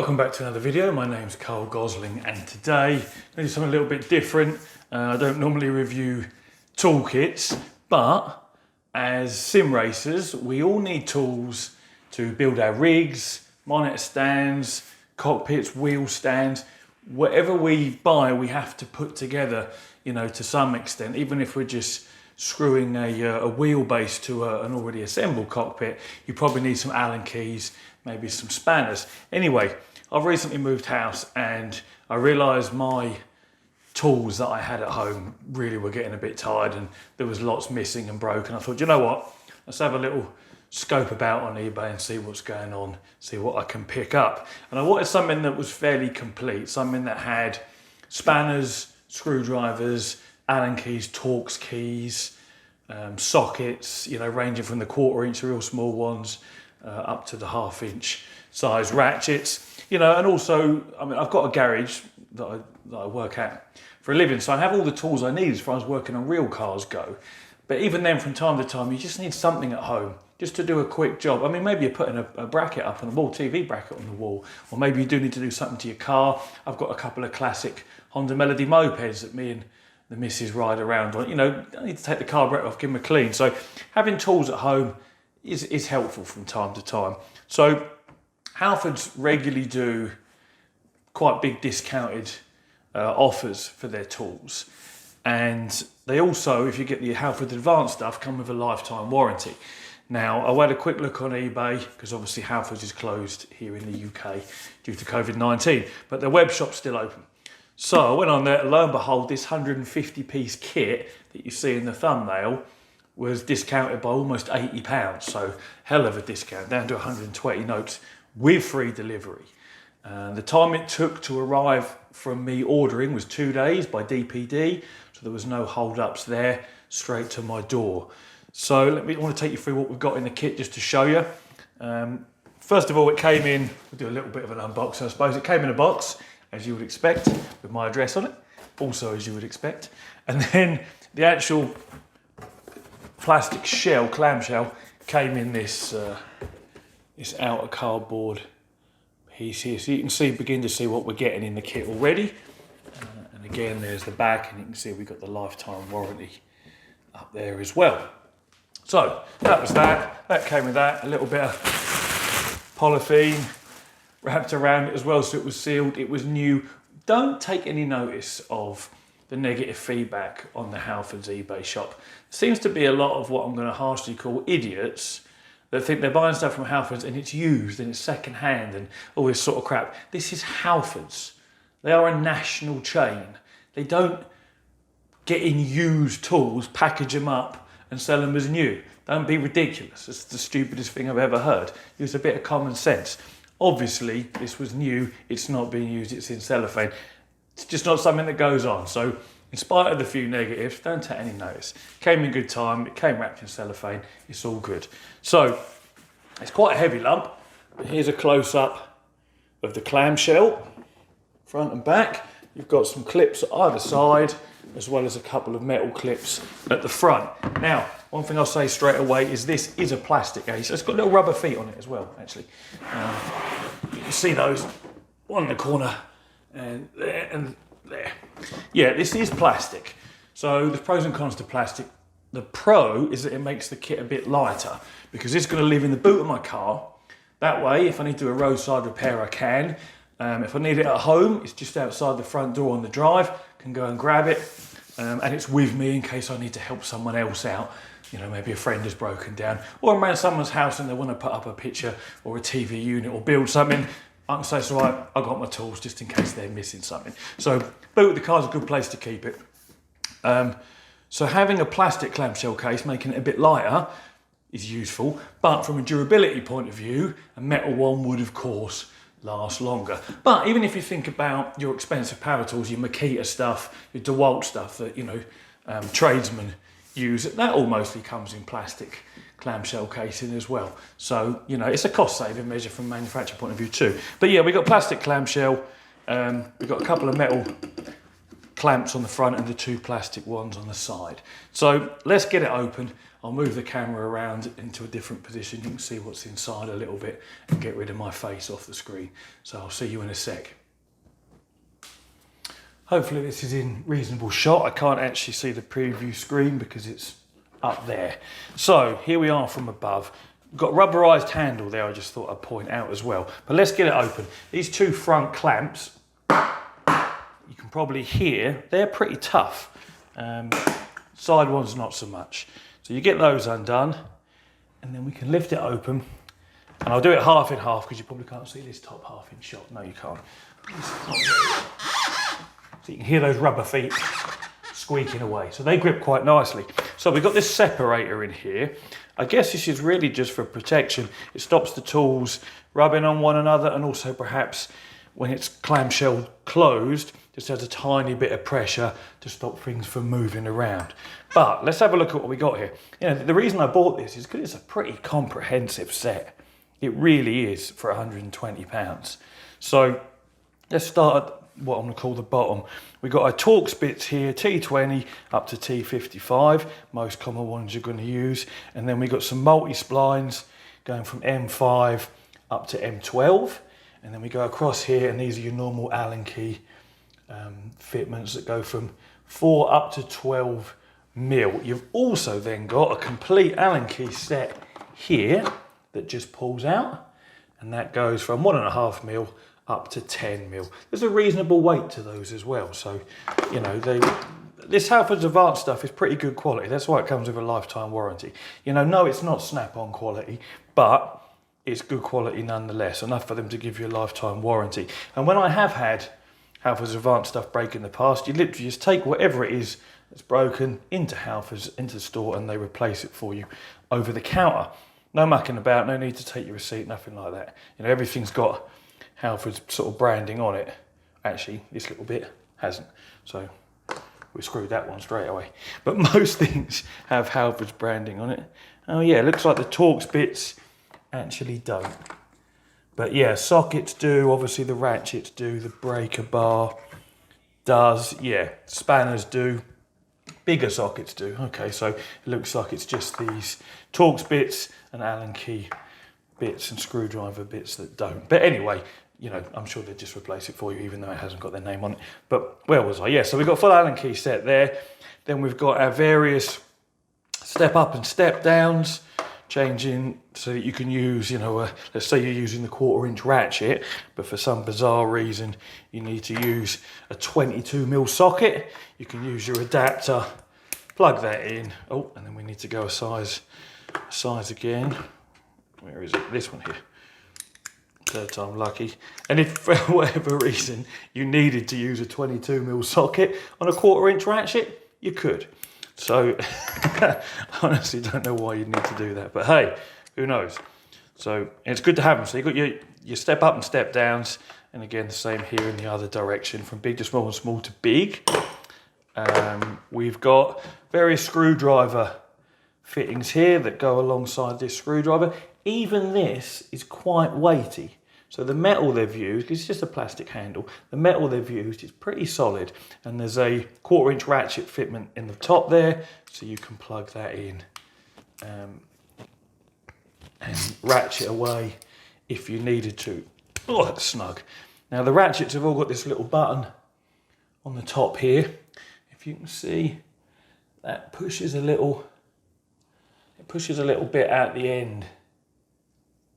Welcome back to another video. My name's Carl Gosling and today I'm going to do something a little bit different. I don't normally review toolkits, but as sim racers we all need tools to build our rigs, monitor stands, cockpits, wheel stands. Whatever we buy we have to put together, you know, to some extent. Even if we're just screwing a wheelbase to an already assembled cockpit, you probably need some Allen keys, maybe some spanners. Anyway, I've recently moved house and I realised my tools that I had at home really were getting a bit tired and there was lots missing and broken. I thought, you know what, let's have a little scope about on eBay and see what's going on, see what I can pick up. And I wanted something that was fairly complete, something that had spanners, screwdrivers, Allen keys, Torx keys, sockets, you know, ranging from the 1/4 inch, real small ones, up to the 1/2 inch size ratchets, you know. And also, I mean, I've got a garage that I work at for a living, so I have all the tools I need as far as working on real cars go. But even then, from time to time, you just need something at home just to do a quick job. I mean, maybe you're putting a bracket up on the wall, TV bracket on the wall, or maybe you do need to do something to your car. I've got a couple of classic Honda Melody mopeds that me and the missus ride around on. You know, I need to take the carburetor off, give them a clean. So having tools at home is helpful from time to time. So Halfords regularly do quite big discounted offers for their tools. And they also, if you get the Halfords Advanced stuff, come with a lifetime warranty. Now, I had a quick look on eBay, because obviously Halfords is closed here in the UK due to COVID-19, but their web shop's still open. So I went on there, lo and behold, this 150-piece kit that you see in the thumbnail was discounted by almost £80. So hell of a discount, down to 120 notes with free delivery. The time it took to arrive from me ordering was 2 days by DPD, so there was no hold-ups there, straight to my door. So I want to take you through what we've got in the kit just to show you. First of all, it came in, we'll do a little bit of an unboxing I suppose. It came in a box, as you would expect, with my address on it, also as you would expect. And then the actual plastic shell, clamshell, came in this outer cardboard piece here. So you can begin to see what we're getting in the kit already. And again, there's the back, and you can see we've got the lifetime warranty up there as well. So that was that. That came with that. A little bit of polythene wrapped around it as well, so it was sealed. It was new. Don't take any notice of the negative feedback on the Halfords eBay shop. There seems to be a lot of what I'm going to harshly call idiots that think they're buying stuff from Halfords and it's used and it's second hand and all this sort of crap. This is Halfords. They are a national chain. They don't get in used tools, package them up and sell them as new. Don't be ridiculous. It's the stupidest thing I've ever heard. Use a bit of common sense. Obviously, this was new. It's not being used. It's in cellophane. It's just not something that goes on. So in spite of the few negatives, don't take any notice. Came in good time. It came wrapped in cellophane. It's all good. So it's quite a heavy lump. But here's a close-up of the clamshell, front and back. You've got some clips at either side, as well as a couple of metal clips at the front. Now, one thing I'll say straight away is this is a plastic case. It's got little rubber feet on it as well, actually. You can see those, one in the corner and there and there. Yeah, this is plastic. So the pros and cons to plastic. The pro is that it makes the kit a bit lighter because it's going to live in the boot of my car. That way, if I need to do a roadside repair, I can. If I need it at home, it's just outside the front door on the drive. Can go and grab it, and it's with me in case I need to help someone else out. You know, maybe a friend has broken down, or I'm around someone's house and they want to put up a picture or a TV unit or build something. I can say, it's all right, I've got my tools just in case they're missing something. So boot of the car is a good place to keep it. So having a plastic clamshell case, making it a bit lighter, is useful, but from a durability point of view, a metal one would of course last longer. But even if you think about your expensive power tools, your Makita stuff, your DeWalt stuff that, you know, tradesmen use, that all mostly comes in plastic clamshell casing as well. So, you know, it's a cost saving measure from a manufacturer point of view too. But yeah, we've got plastic clamshell, we've got a couple of metal clamps on the front and the 2 plastic ones on the side. So let's get it open. I'll move the camera around into a different position. You can see what's inside a little bit and get rid of my face off the screen. So I'll see you in a sec. Hopefully this is in reasonable shot. I can't actually see the preview screen because it's up there. So here we are from above. We've got rubberized handle there, I just thought I'd point out as well. But let's get it open. These 2 front clamps, you can probably hear, they're pretty tough. Side ones not so much. So you get those undone and then we can lift it open, and I'll do it half in half because you probably can't see this top half in shot. No, you can't. So you can hear those rubber feet squeaking away. So they grip quite nicely. So we've got this separator in here. I guess this is really just for protection. It stops the tools rubbing on one another, and also perhaps when it's clamshell closed, just has a tiny bit of pressure to stop things from moving around. But let's have a look at what we got here. You know, the reason I bought this is because it's a pretty comprehensive set. It really is for £120. So let's start at what I'm going to call the bottom. We've got our Torx bits here, T20 up to T55, most common ones you're going to use. And then we've got some multi-splines going from M5 up to M12. And then we go across here, and these are your normal Allen key fitments that go from 4 up to 12 mil. You've also then got a complete Allen key set here that just pulls out, and that goes from 1.5 mil up to 10 mil. There's a reasonable weight to those as well. So, you know, this Halfords Advanced stuff is pretty good quality. That's why it comes with a lifetime warranty. You know, no, it's not snap-on quality, but it's good quality nonetheless, enough for them to give you a lifetime warranty. And when I have had Halfords Advanced stuff break in the past, you literally just take whatever it is that's broken into Halfords, into the store, and they replace it for you over the counter. No mucking about, no need to take your receipt, nothing like that. You know, everything's got Halfords sort of branding on it. Actually, this little bit hasn't, so we screwed that one straight away. But most things have Halfords branding on it. Oh yeah, it looks like the Torx bits actually don't. But yeah, sockets do, obviously the ratchets do, the breaker bar does, yeah, spanners do, bigger sockets do. Okay, so it looks like it's just these Torx bits and Allen key bits and screwdriver bits that don't. But anyway, you know, I'm sure they'll just replace it for you even though it hasn't got their name on it. But where was I? Yeah, so we've got full Allen key set there. Then we've got our various step up and step downs, changing so that you can use, you know, let's say you're using the 1/4 inch ratchet, but for some bizarre reason you need to use a 22 mil socket. You can use your adapter, plug that in. Oh, and then we need to go a size again. Where is it? This one here. Third time lucky. And if for whatever reason you needed to use a 22 mil socket on a 1/4 inch ratchet, you could. So I honestly don't know why you'd need to do that, but hey, who knows? So it's good to have them. So you've got your step up and step downs, and again the same here in the other direction, from big to small and small to big. We've got various screwdriver fittings here that go alongside this screwdriver. Even this is quite weighty. So the metal they've used, because it's just a plastic handle, the metal they've used is pretty solid. And there's a 1/4 inch ratchet fitment in the top there, so you can plug that in and ratchet away if you needed to. Oh, that's snug. Now the ratchets have all got this little button on the top here. If you can see, that pushes a little bit out the end.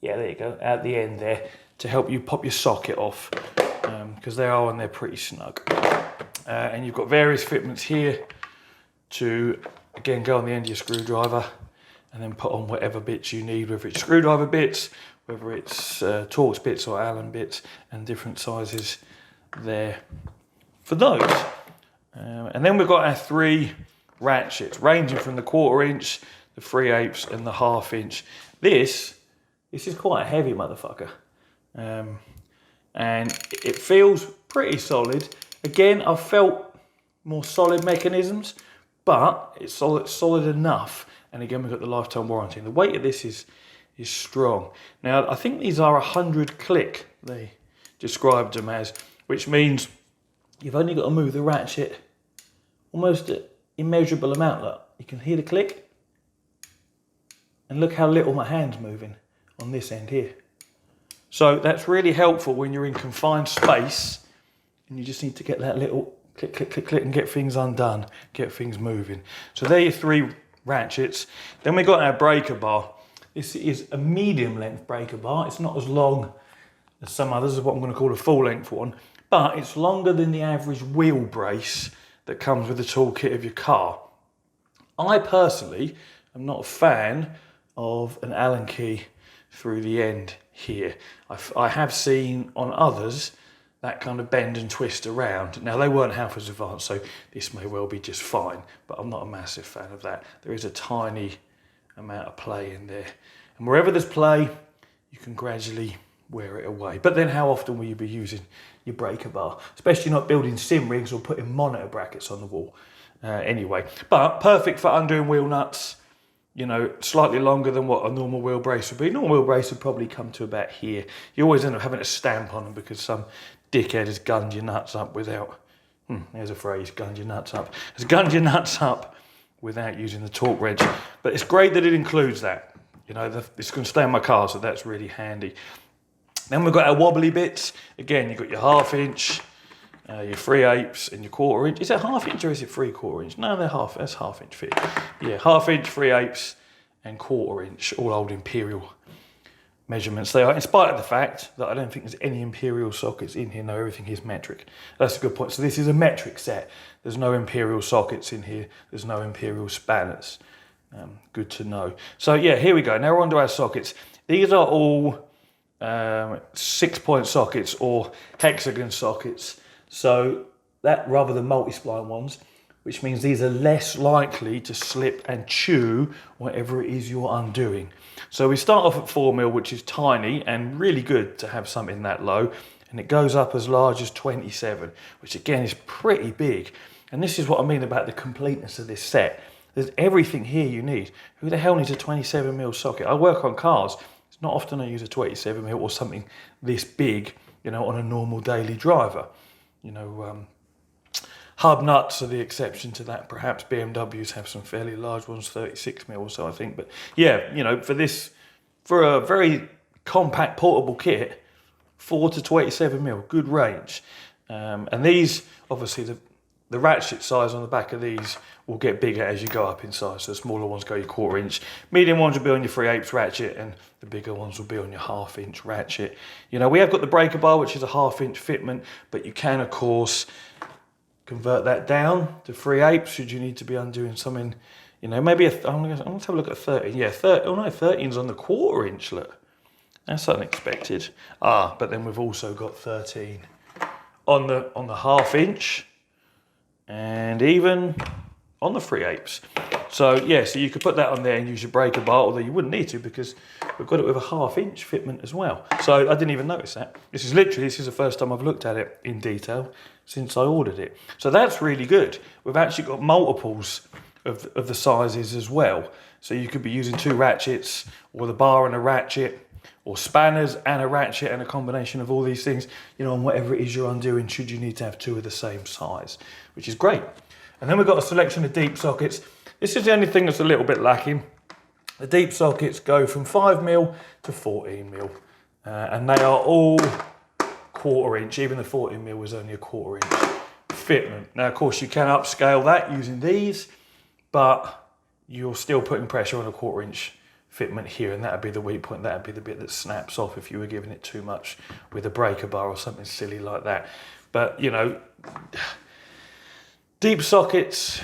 Yeah, there you go, at the end there, to help you pop your socket off, because they are and they're pretty snug. And you've got various fitments here to, again, go on the end of your screwdriver and then put on whatever bits you need, whether it's screwdriver bits, whether it's Torx bits or Allen bits, and different sizes there for those. And then we've got our 3 ratchets, ranging from the 1/4 inch, the 3/8 and the 1/2 inch. This is quite a heavy motherfucker. And it feels pretty solid. Again, I've felt more solid mechanisms, but it's solid enough. And again, we've got the lifetime warranty. And the weight of this is strong. Now, I think these are 100 click, they described them as, which means you've only got to move the ratchet almost an immeasurable amount. Look, you can hear the click. And look how little my hand's moving on this end here. So that's really helpful when you're in confined space and you just need to get that little click, click, click, click and get things undone, get things moving. So there are your 3 ratchets. Then we got our breaker bar. This is a medium length breaker bar. It's not as long as some others, is what I'm going to call a full length one, but it's longer than the average wheel brace that comes with the toolkit of your car. I personally am not a fan of an Allen key through the end here. I have seen on others that kind of bend and twist around. Now they weren't Halfords Advanced, so this may well be just fine, but I'm not a massive fan of that. There is a tiny amount of play in there. And wherever there's play, you can gradually wear it away. But then how often will you be using your breaker bar? Especially not building sim rigs or putting monitor brackets on the wall anyway. But perfect for undoing wheel nuts. You know, slightly longer than what a normal wheel brace would be. Normal wheel brace would probably come to about here. You always end up having a stamp on them because some dickhead has gunned your nuts up without, there's a phrase, gunned your nuts up. Has gunned your nuts up without using the torque wrench. But it's great that it includes that. You know, it's going to stay in my car, so that's really handy. Then we've got our wobbly bits. Again, you've got your 1/2 inch, your 3/8 and your 1/4 inch. Is it 1/2 inch or is it 3/4 inch? No, that's 1/2 inch fit. Yeah, 1/2 inch, 3/8 and 1/4 inch, all old imperial measurements. They are, in spite of the fact that I don't think there's any imperial sockets in here. No, everything is metric. That's a good point. So this is a metric set. There's no imperial sockets in here. There's no imperial spanners. Good to know. So yeah, here we go. Now we're onto our sockets. These are all 6-point sockets or hexagon sockets. So that rather than multi-spline ones, which means these are less likely to slip and chew whatever it is you're undoing. So we start off at 4mm, which is tiny and really good to have something that low. And it goes up as large as 27, which again is pretty big. And this is what I mean about the completeness of this set. There's everything here you need. Who the hell needs a 27mm socket? I work on cars. It's not often I use a 27mm or something this big, you know, on a normal daily driver. You know, hub nuts are the exception to that. Perhaps BMWs have some fairly large ones, 36mm or so, I think. But yeah, you know, for a very compact portable kit, 4 to 27mm, good range. And these, obviously, the ratchet size on the back of these will get bigger as you go up in size. So the smaller ones go your 1/4 inch, medium ones will be on your 3/8 ratchet, and the bigger ones will be on your 1/2 inch ratchet. You know, we have got the breaker bar, which is a 1/2 inch fitment, but you can, of course, convert that down to 3/8 should you need to be undoing something. You know, maybe I'm going to have a look at 13. Yeah, 13's on the 1/4 inch. Look, that's unexpected. But then we've also got 13 on the 1/2 inch, and even on the 3/8. So yeah, so you could put that on there and use your breaker bar, although you wouldn't need to because we've got it with a 1/2 inch fitment as well. So I didn't even notice that. This is the first time I've looked at it in detail since I ordered it. So that's really good. We've actually got multiples of the sizes as well. So you could be using 2 ratchets, or the bar and a ratchet, or spanners and a ratchet, and a combination of all these things, you know, on whatever it is you're undoing, should you need to have 2 of the same size, which is great. And then we've got a selection of deep sockets. This is the only thing that's a little bit lacking. The deep sockets go from 5mm to 14mm, and they are all 1/4 inch. Even the 14mm was only a 1/4 inch fitment. Now, of course, you can upscale that using these, but you're still putting pressure on a 1/4 inch fitment here, and that would be the weak point. That would be the bit that snaps off if you were giving it too much with a breaker bar or something silly like that. But, you know, deep sockets,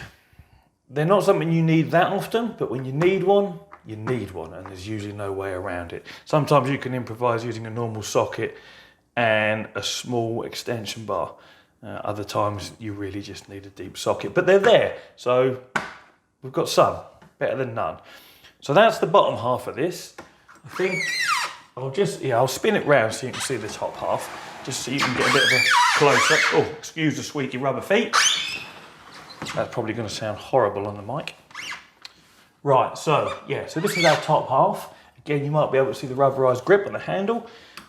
they're not something you need that often, but when you need one, and there's usually no way around it. Sometimes you can improvise using a normal socket and a small extension bar. Other times you really just need a deep socket, but they're there. So we've got some, better than none. So that's the bottom half of this. I think I'll spin it round so you can see the top half, just so you can get a bit of a close-up. Oh, excuse the squeaky rubber feet. That's probably going to sound horrible on the mic. Right, so this is our top half. Again, you might be able to see the rubberized grip on the handle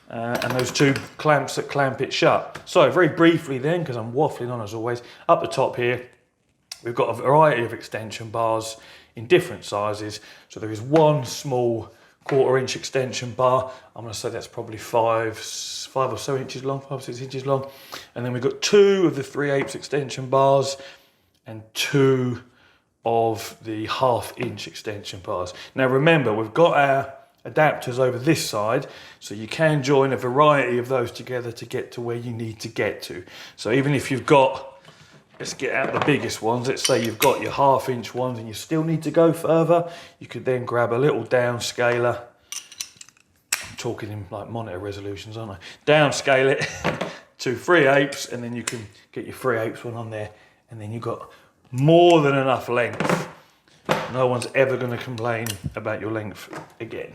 and those 2 clamps that clamp it shut. So very briefly then, because I'm waffling on as always, up the top here, We've got a variety of extension bars in different sizes. So there is one small 1/4 inch extension bar. I'm going to say that's probably 5 or so inches long, 5 or 6 inches long. And then we've got 2 of the 3/8 extension bars and 2 of the 1/2 inch extension bars. Now remember, we've got our adapters over this side, so you can join a variety of those together to get to where you need to get to. So even if you've got, let's get out the biggest ones, let's say you've got your 1/2 inch ones and you still need to go further, you could then grab a little downscaler. I'm talking in like monitor resolutions, aren't I? Downscale it to 3/8, and then you can get your 3/8 one on there, and then you've got more than enough length. No one's ever going to complain about your length again.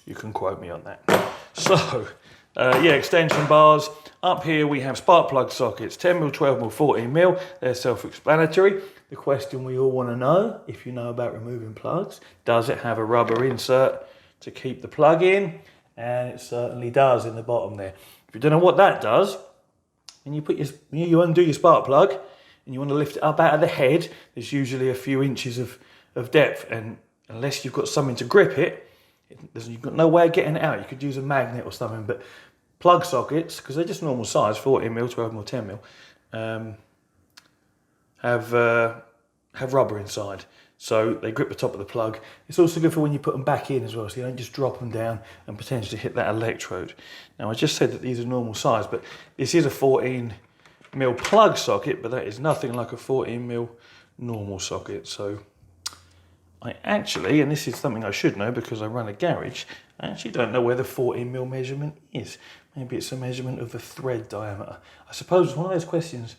You can quote me on that. So, yeah, extension bars. Up here we have spark plug sockets, 10mm, 12mm, 14mm. They're self-explanatory. The question we all want to know, if you know about removing plugs, does it have a rubber insert to keep the plug in? And it certainly does in the bottom there. If you don't know what that does, when you undo your spark plug and you want to lift it up out of the head, there's usually a few inches of depth, and unless you've got something to grip it, you've got no way of getting it out. You could use a magnet or something, but plug sockets, because they're just normal size, 14mm, 12mm, 10mm, have rubber inside, so they grip the top of the plug. It's also good for when you put them back in as well, so you don't just drop them down and potentially hit that electrode. Now I just said that these are normal size, but this is a 14mm plug socket, but that is nothing like a 14mm normal socket. So I actually, and this is something I should know because I run a garage, I actually don't know where the 14mm measurement is. Maybe it's a measurement of the thread diameter. I suppose it's one of those questions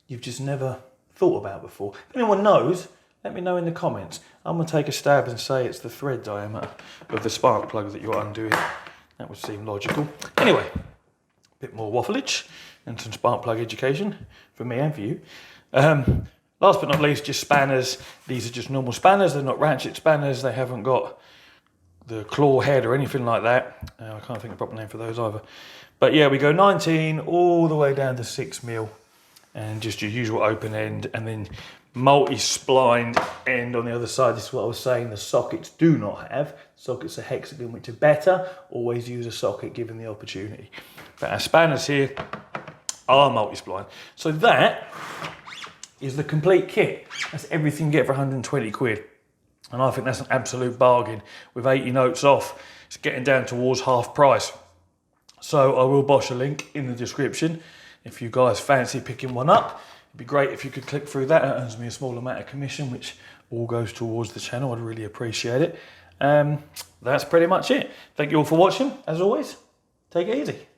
you've just never thought about before. If anyone knows, let me know in the comments. I'm going to take a stab and say it's the thread diameter of the spark plug that you're undoing. That would seem logical. Anyway, a bit more waffleage and some spark plug education for me and for you. Last but not least, just spanners. These are just normal spanners. They're not ratchet spanners. They haven't got the claw head or anything like that. I can't think of a proper name for those either. But yeah, we go 19 all the way down to 6mm, and just your usual open end, and then multi-splined end on the other side. This is what I was saying the sockets do not have. Sockets are hexagon, which are better. Always use a socket given the opportunity. But our spanners here are multi-spline. So that is the complete kit. That's everything you get for 120 quid. And I think that's an absolute bargain. With 80 notes off, it's getting down towards half price. So I will bosh a link in the description. If you guys fancy picking one up, it'd be great if you could click through that. It earns me a small amount of commission, which all goes towards the channel. I'd really appreciate it. That's pretty much it. Thank you all for watching. As always, take it easy.